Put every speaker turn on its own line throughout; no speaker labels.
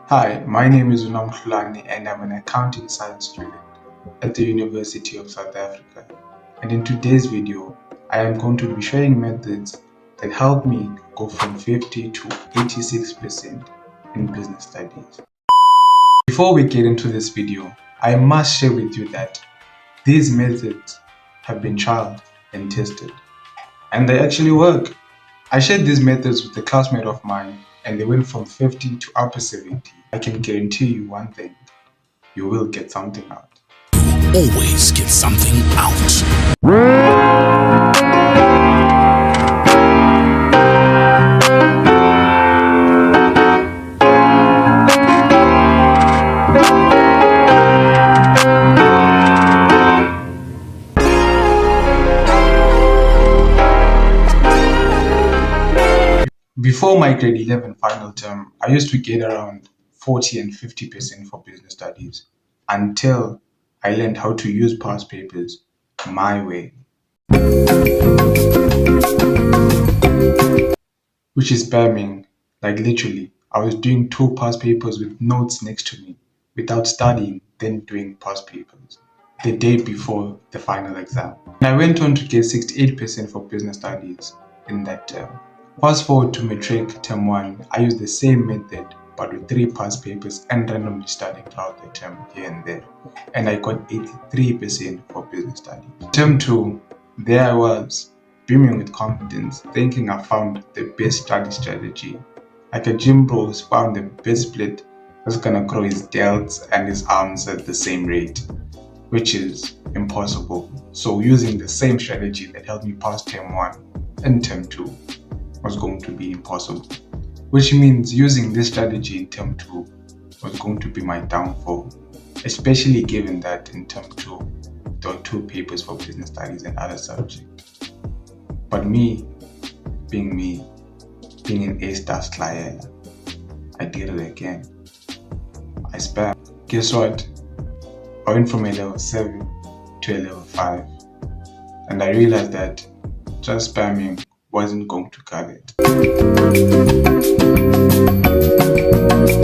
Hi, my name is Unam Khulani and I'm an accounting science student at the University of South Africa. And in today's video, I am going to be showing methods that help me go from 50 to 86% in business studies. Before we get into this video, I must share with you that these methods have been tried and tested, and they actually work. I shared these methods with a classmate of mine and they went from 50 to upper 70. I can guarantee you one thing, you will get something out.
Always get something out.
Before my grade 11 final term, I used to get around 40 and 50% for business studies until I learned how to use past papers my way. Which is spamming. Like literally, I was doing 2 past papers with notes next to me without studying, then doing past papers the day before the final exam. And I went on to get 68% for business studies in that term. Fast forward to Matric term 1, I used the same method but with 3 past papers and randomly studying throughout the term here and there. And I got 83% for business studies. Term 2, there I was, beaming with confidence, thinking I found the best study strategy. Like a gym bro found the best split that's gonna grow his delts and his arms at the same rate, which is impossible. So using the same strategy that helped me pass term 1 and term 2 was going to be impossible. Which means using this strategy in term 2 was going to be my downfall, especially given that in term 2 there were 2 papers for business studies and other subjects. But being an A-star flyer, I did it again. I spammed. Guess what? I went from a level 7 to a level 5. And I realized that just spamming wasn't going to cut it.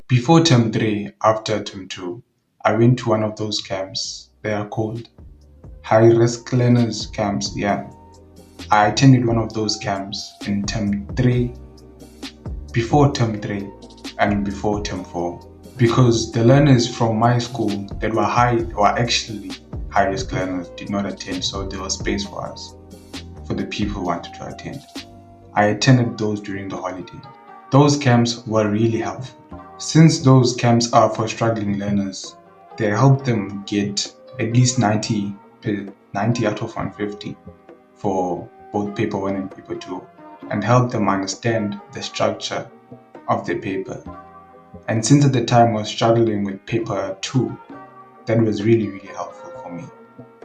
Before term 3, after term 2, I went to one of those camps. They are called high-risk learners camps. Yeah, I attended one of those camps in term 3, before term 3 and before term 4, because the learners from my school that were actually high-risk learners did not attend, so there was space for us, for the people who wanted to attend. I attended those during the holiday. Those camps were really helpful. Since those camps are for struggling learners, they help them get at least 90 out of 150 for both paper 1 and paper 2, and help them understand the structure of the paper. And since at the time I was struggling with paper 2, that was really, really helpful for me.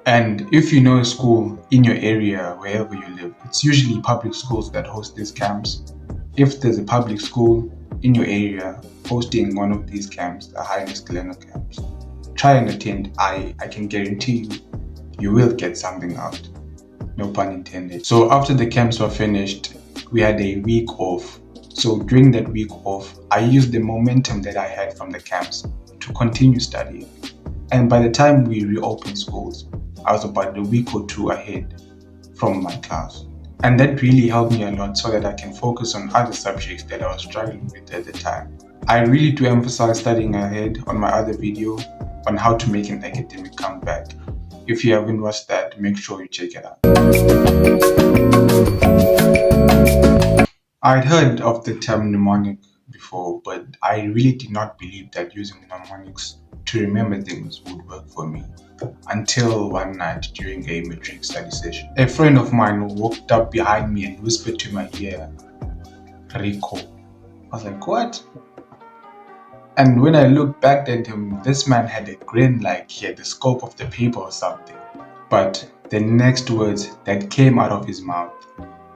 And if you know a school in your area, wherever you live, it's usually public schools that host these camps. If there's a public school in your area hosting one of these camps, the high-risk learner camps, try and attend. I can guarantee you will get something out. No pun intended. So after the camps were finished, we had a week off. So during that week off, I used the momentum that I had from the camps to continue studying. And by the time we reopened schools, I was about a week or 2 ahead from my class. And that really helped me a lot so that I can focus on other subjects that I was struggling with at the time. I really do emphasize studying ahead on my other video on how to make an academic comeback. If you haven't watched that, make sure you check it out. I'd heard of the term mnemonic before, but I really did not believe that using mnemonics to remember things would work for me. Until one night during a Matric study session, a friend of mine walked up behind me and whispered to my ear, "Rico." I was like, "What?" And when I looked back at him, this man had a grin like he had the scope of the paper or something. But the next words that came out of his mouth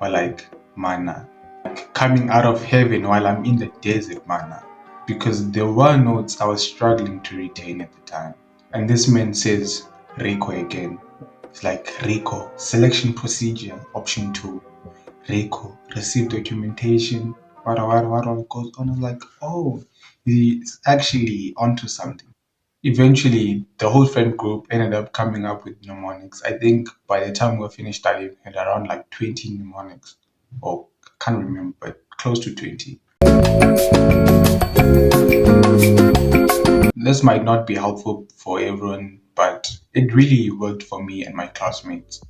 were like, "Mana." Like coming out of heaven while I'm in the desert, mana. Because there were notes I was struggling to retain at the time. And this man says, "Rico" again. It's like, "Rico, selection procedure, option 2. Rico, receive documentation, what goes on. I was like, oh, he's actually onto something. Eventually, the whole friend group ended up coming up with mnemonics. I think by the time we were finished studying, we had around like 20 mnemonics. Or I can't remember, but close to 20. This might not be helpful for everyone, but it really worked for me and my classmates.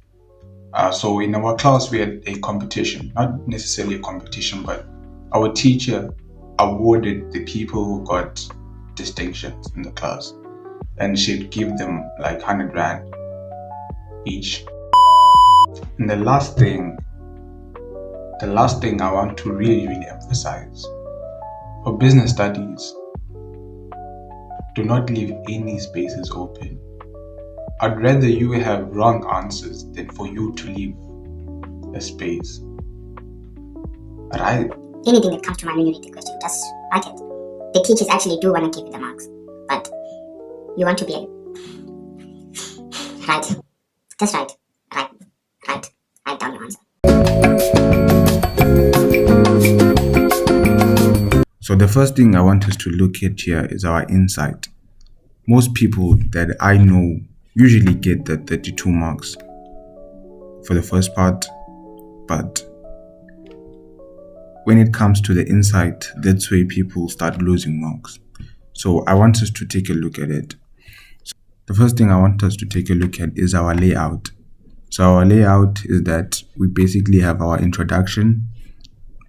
So in our class, we had a competition, not necessarily a competition, but our teacher awarded the people who got distinctions in the class, and she'd give them like 100 rand each. And the last thing I want to really emphasize for business studies, do not leave any spaces open. I'd rather you have wrong answers than for you to leave a space. Right?
Anything that comes to mind when you read the question, just write it. The teachers actually do want to give you the marks, but you want to be right. Just write down your answer.
So the first thing I want us to look at here is our insight. Most people that I know usually get the 32 marks for the first part, but when it comes to the insight, that's where people start losing marks. So I want us to take a look at it. The first thing I want us to take a look at is our layout. So our layout is that we basically have our introduction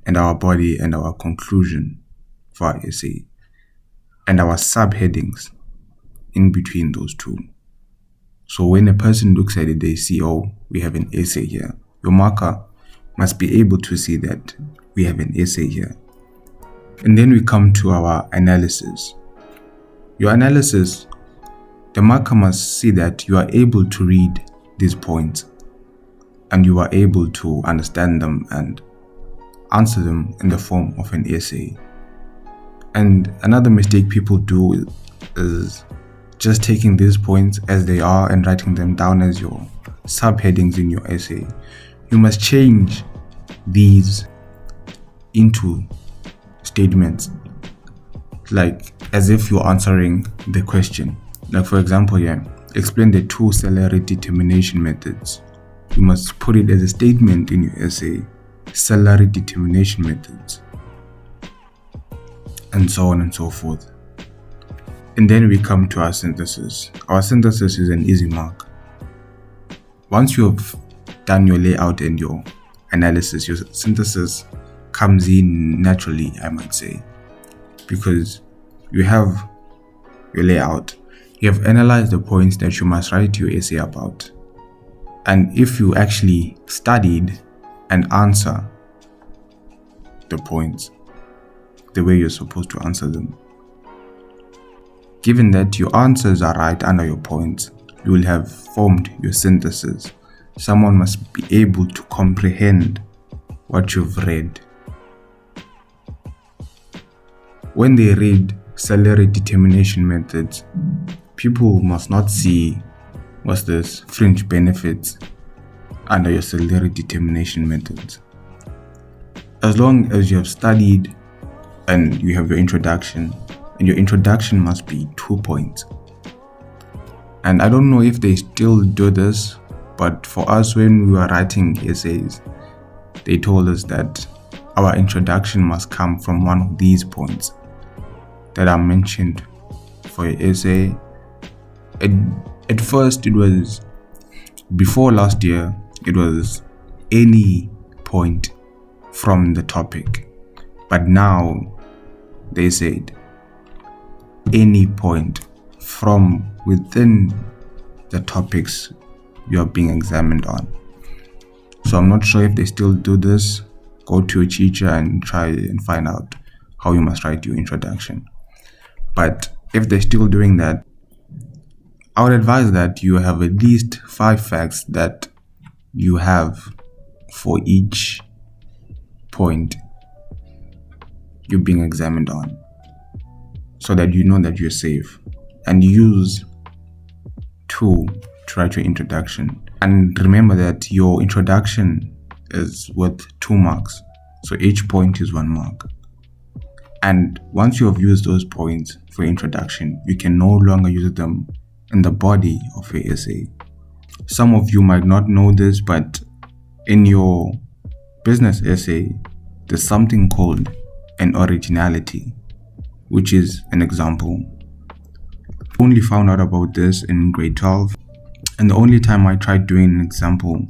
and our body and our conclusion for our essay, and our subheadings in between those two. So when a person looks at it, they see, oh, we have an essay here. Your marker must be able to see that we have an essay here. And then we come to our analysis. Your analysis, the marker must see that you are able to read these points and you are able to understand them and answer them in the form of an essay. And another mistake people do is just taking these points as they are and writing them down as your subheadings in your essay. You must change these into statements, like as if you're answering the question. Like for example here, explain the two salary determination methods. You must put it as a statement in your essay, salary determination methods, and so on and so forth. And then we come to our synthesis. Our synthesis is an easy mark. Once you have done your layout and your analysis, your synthesis comes in naturally, I might say, because you have your layout. You have analyzed the points that you must write your essay about. And if you actually studied and answer the points the way you're supposed to answer them, given that your answers are right under your points, you will have formed your synthesis. Someone must be able to comprehend what you've read. When they read salary determination methods, people must not see what's this fringe benefits under your salary determination methods. As long as you have studied and you have your introduction, and your introduction must be 2 points. And I don't know if they still do this, but for us when we were writing essays, they told us that our introduction must come from one of these points that are mentioned for your essay. At first it was, before last year, it was any point from the topic. But now they said any point from within the topics you are being examined on. So I'm not sure if they still do this. Go to a teacher and try and find out how you must write your introduction. But if they're still doing that, I would advise that you have at least 5 facts that you have for each point you're being examined on, so that you know that you're safe, and use 2 to write your introduction. And remember that your introduction is worth 2 marks, so each point is 1 mark. And once you have used those points for introduction, you can no longer use them in the body of your essay. Some of you might not know this, but in your business essay, there's something called an originality, which is an example. I only found out about this in grade 12, and the only time I tried doing an example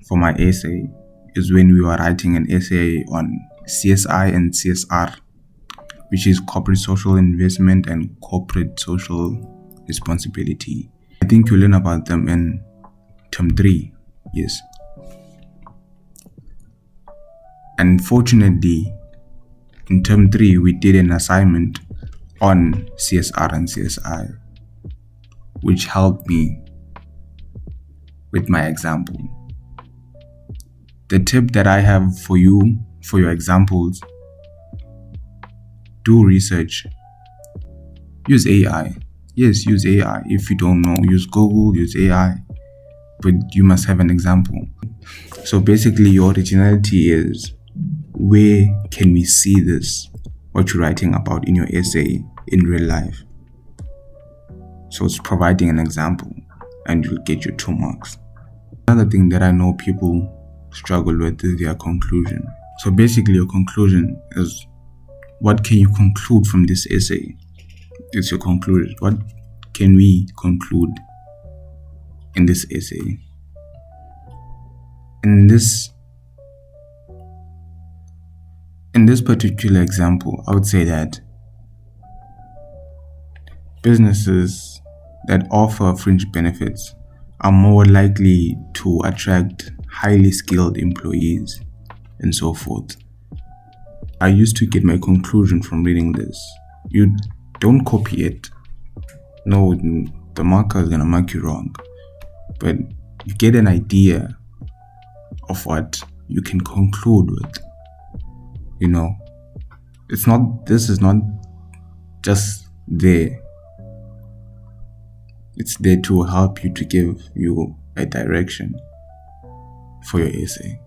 for my essay is when we were writing an essay on CSI and CSR, which is corporate social investment and corporate social responsibility. I think you learn about them in term 3, yes. Unfortunately, in term 3, we did an assignment on CSR and CSI, which helped me with my example. The tip that I have for you, for your examples, do research. Use AI. Yes, use AI. If you don't know, use Google, use AI. But you must have an example. So basically, your originality is, where can we see this, what you're writing about in your essay in real life? So it's providing an example, and you'll get your 2 marks. Another thing that I know people struggle with is their conclusion. So basically, your conclusion is, what can you conclude from this essay? It's your conclusion. What can we conclude in this essay? In this particular example, I would say that businesses that offer fringe benefits are more likely to attract highly skilled employees and so forth. I used to get my conclusion from reading this. You don't copy it. No, the marker is gonna mark you wrong. But you get an idea of what you can conclude with. This is not just there. It's there to help you, to give you a direction for your essay.